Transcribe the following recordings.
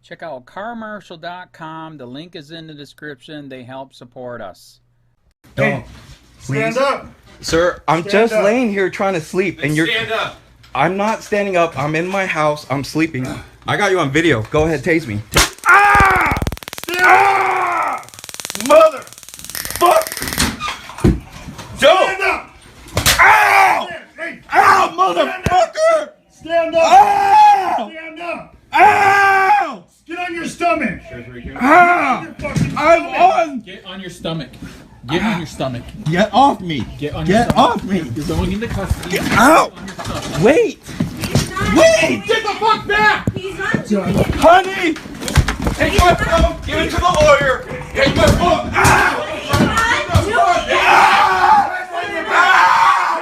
Check out carmarshal.com. The link is in the description. They help support us. Hey, stand up. Sir, I'm just laying here trying to sleep, and you're... Stand up. I'm not standing up. I'm in my house. I'm sleeping. I got you on video. Go ahead, tase me. Ah! Ah! Mother! Fuck! Stand up. Ow! Hey, Ow, motherfucker! stand up. Ow! Stand up. Ow! Get on your stomach. Ah! I'm on! Get on your stomach. Get on your stomach. Get off me! Get on your Get stomach. off me! You're going into custody. Ow! Get on your stomach. Wait! Wait! Get the fuck back. He's not doing it. Honey! Take my phone! Give it to the lawyer! Take my phone! Ow! He's not doing it. Ah!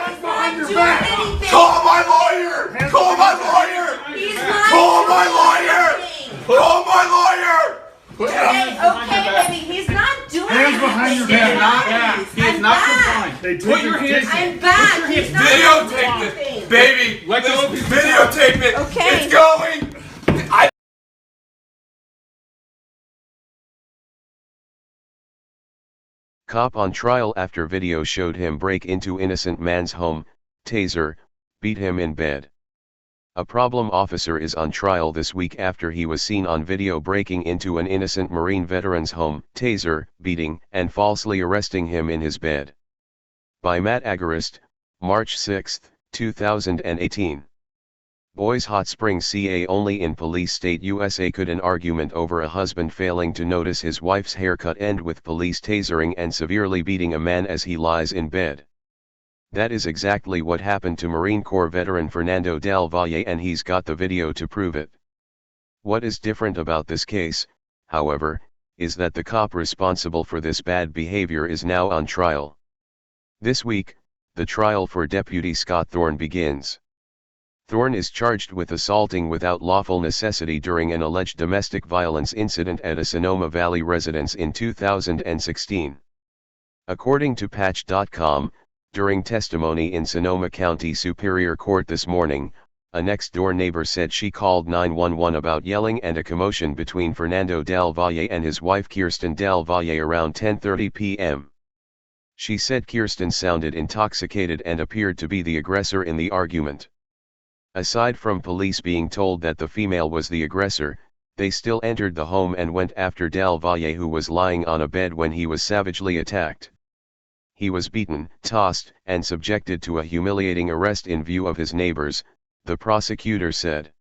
He's not doing anything. Call my lawyer! Call my lawyer! He's not Call my doing lawyer! anything. Call my lawyer! Okay, baby. He's not doing Hands anything. behind your Stay back. back. He is I'm not back. complying. Put your hands I'm back. He's not Videotape doing it! anything. Baby! Let go of his Videotape it! Okay. It's going! Cop on trial after video showed him break into innocent man's home, taser, beat him in bed. A problem officer is on trial this week after he was seen on video breaking into an innocent Marine veteran's home, taser, beating, and falsely arresting him in his bed. By Matt Agarist, March 6, 2018. Boys Hot Springs CA only in Police State USA. Could an argument over a husband failing to notice his wife's haircut end with police tasering and severely beating a man as he lies in bed? That is exactly what happened to Marine Corps veteran Fernando Del Valle, and he's got the video to prove it. What is different about this case, however, is that the cop responsible for this bad behavior is now on trial. This week, the trial for Deputy Scott Thorne begins. Thorne is charged with assaulting without lawful necessity during an alleged domestic violence incident at a Sonoma Valley residence in 2016. According to Patch.com, during testimony in Sonoma County Superior Court this morning, a next-door neighbor said she called 911 about yelling and a commotion between Fernando Del Valle and his wife Kirsten Del Valle around 10:30 p.m. She said Kirsten sounded intoxicated and appeared to be the aggressor in the argument. Aside from police being told that the female was the aggressor, they still entered the home and went after Del Valle, who was lying on a bed when he was savagely attacked. He was beaten, tossed, and subjected to a humiliating arrest in view of his neighbors, the prosecutor said.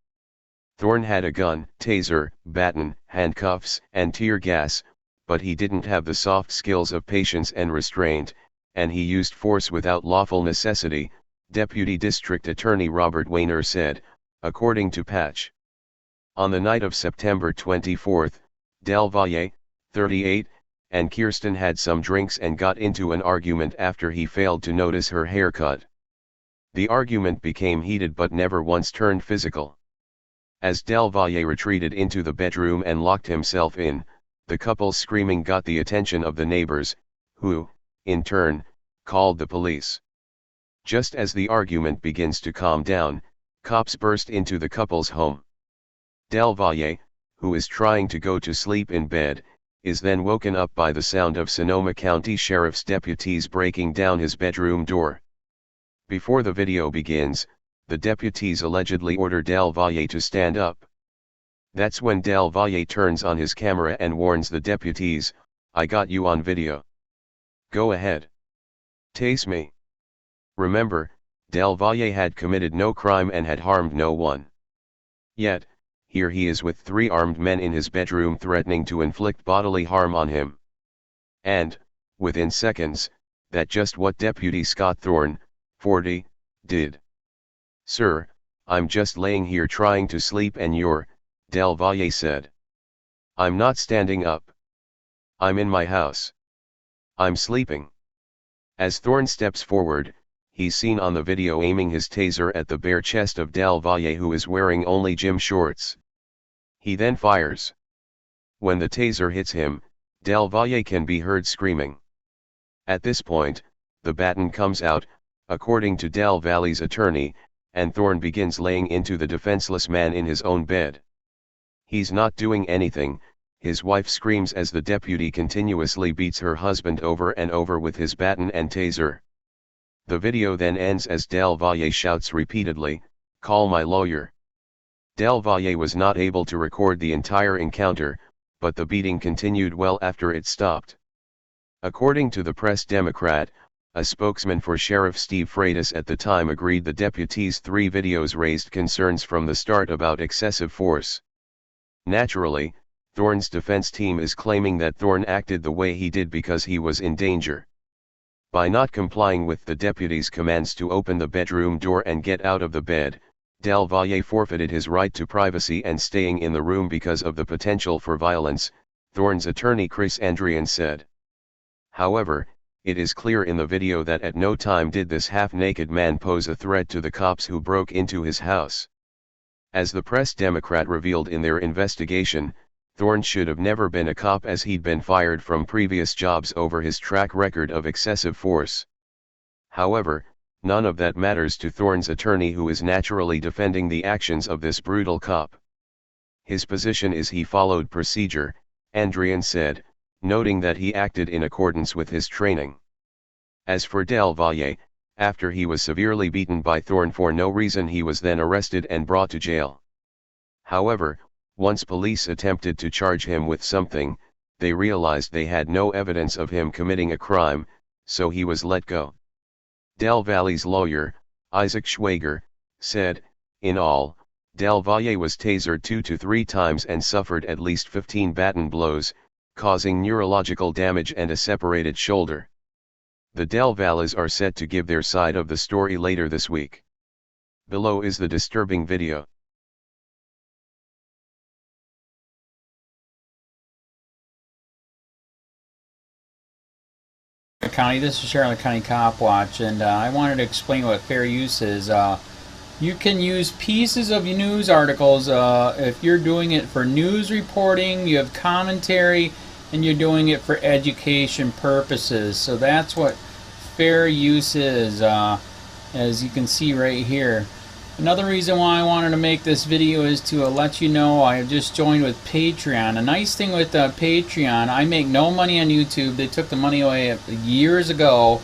Thorne had a gun, taser, baton, handcuffs, and tear gas, but he didn't have the soft skills of patience and restraint, and he used force without lawful necessity, Deputy District Attorney Robert Weiner said, according to Patch. On the night of September 24, Del Valle, 38, and Kirsten had some drinks and got into an argument after he failed to notice her haircut. The argument became heated but never once turned physical. As Del Valle retreated into the bedroom and locked himself in, the couple's screaming got the attention of the neighbors, who, in turn, called the police. Just as the argument begins to calm down, cops burst into the couple's home. Del Valle, who is trying to go to sleep in bed, is then woken up by the sound of Sonoma County Sheriff's deputies breaking down his bedroom door. Before the video begins, the deputies allegedly order Del Valle to stand up. That's when Del Valle turns on his camera and warns the deputies, "I got you on video. Go ahead. Tase me." Remember, Del Valle had committed no crime and had harmed no one. Yet, here he is with 3 armed men in his bedroom threatening to inflict bodily harm on him. And, within seconds, that's just what Deputy Scott Thorne, 40, did. "Sir, I'm just laying here trying to sleep and you're," Del Valle said. "I'm not standing up. I'm in my house. I'm sleeping." As Thorne steps forward, he's seen on the video aiming his taser at the bare chest of Del Valle, who is wearing only gym shorts. He then fires. When the taser hits him, Del Valle can be heard screaming. At this point, the baton comes out, according to Del Valle's attorney, and Thorne begins laying into the defenseless man in his own bed. "He's not doing anything," his wife screams as the deputy continuously beats her husband over and over with his baton and taser. The video then ends as Del Valle shouts repeatedly, "Call my lawyer." Del Valle was not able to record the entire encounter, but the beating continued well after it stopped. According to the Press Democrat, a spokesman for Sheriff Steve Freitas at the time agreed the deputy's 3 videos raised concerns from the start about excessive force. Naturally, Thorne's defense team is claiming that Thorne acted the way he did because he was in danger. By not complying with the deputy's commands to open the bedroom door and get out of the bed, Del Valle forfeited his right to privacy and staying in the room because of the potential for violence, Thorne's attorney Chris Andrian said. However, it is clear in the video that at no time did this half-naked man pose a threat to the cops who broke into his house. As the Press Democrat revealed in their investigation, Thorne should have never been a cop as he'd been fired from previous jobs over his track record of excessive force. However, none of that matters to Thorne's attorney, who is naturally defending the actions of this brutal cop. His position is he followed procedure, Andrian said, noting that he acted in accordance with his training. As for Del Valle, after he was severely beaten by Thorne for no reason, he was then arrested and brought to jail. However, once police attempted to charge him with something, they realized they had no evidence of him committing a crime, so he was let go. Del Valle's lawyer, Isaac Schwager, said, "In all, Del Valle was tasered 2 to 3 times and suffered at least 15 baton blows, causing neurological damage and a separated shoulder." The Del Valles are set to give their side of the story later this week. Below is the disturbing video. County, this is Charlotte County Cop Watch, and I wanted to explain what fair use is. You can use pieces of news articles if you're doing it for news reporting, you have commentary, and you're doing it for education purposes. So that's what fair use is, as you can see right here. Another reason why I wanted to make this video is to let you know I have just joined with Patreon. A nice thing with Patreon, I make no money on YouTube. They took the money away years ago,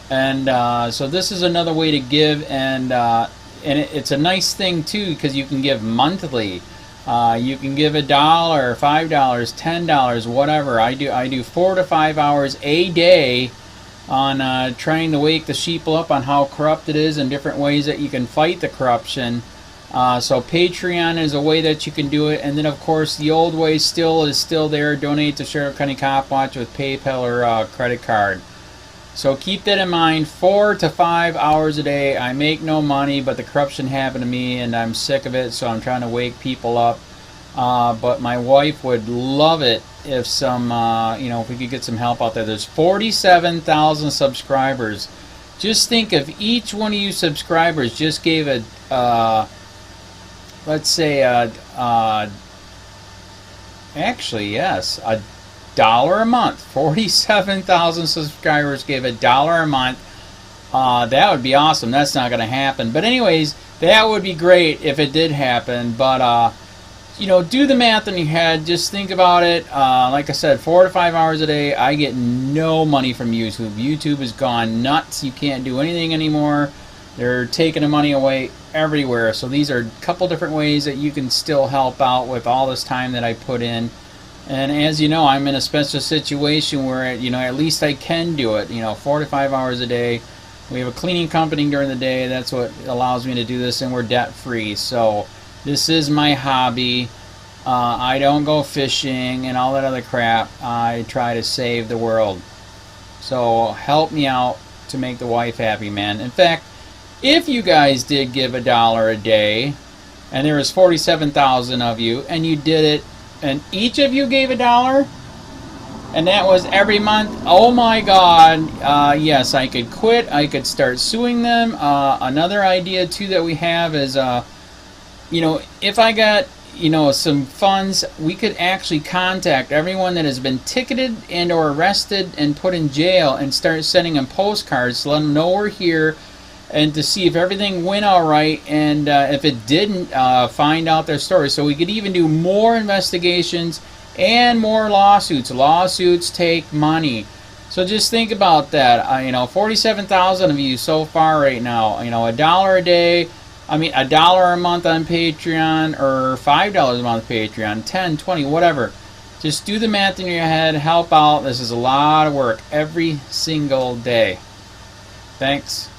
and so this is another way to give, and it's a nice thing too because you can give monthly. You can give $1, $5, $10, whatever. I do 4 to 5 hours a day on trying to wake the sheeple up on how corrupt it is and different ways that you can fight the corruption. So Patreon is a way that you can do it, and then of course the old way is still there. Donate to Sheriff County Cop Watch with PayPal or credit card. So keep that in mind. 4 to 5 hours a day. I make no money, but the corruption happened to me and I'm sick of it, so I'm trying to wake people up. But my wife would love it if if we could get some help out there. There's 47,000 subscribers. Just think if each one of you subscribers just gave let's say actually yes, $1 a month. 47,000 subscribers gave $1 a month. That would be awesome. That's not going to happen. But anyways, that would be great if it did happen. But do the math in your head. Just think about it. Like I said, 4 to 5 hours a day. I get no money from YouTube. YouTube has gone nuts. You can't do anything anymore. They're taking the money away everywhere. So these are a couple different ways that you can still help out with all this time that I put in. And as you know, I'm in a special situation where at least I can do it. 4 to 5 hours a day. We have a cleaning company during the day. That's what allows me to do this, and we're debt free. So this is my hobby. I don't go fishing and all that other crap. I try to save the world. So help me out to make the wife happy, man. In fact, if you guys did give $1 a day, and there was 47,000 of you, and you did it, and each of you gave $1, and that was every month, oh my God, yes, I could quit. I could start suing them. Another idea too that we have is if I got some funds, we could actually contact everyone that has been ticketed and or arrested and put in jail and start sending them postcards to let them know we're here and to see if everything went all right, and if it didn't, find out their story. So we could even do more investigations and more lawsuits. Lawsuits take money. So just think about that. You know, 47,000 of you so far right now. You know, $1 a day. I mean, $1 a month on Patreon, or $5 a month Patreon, 10, 20, whatever. Just do the math in your head. Help out. This is a lot of work every single day. Thanks.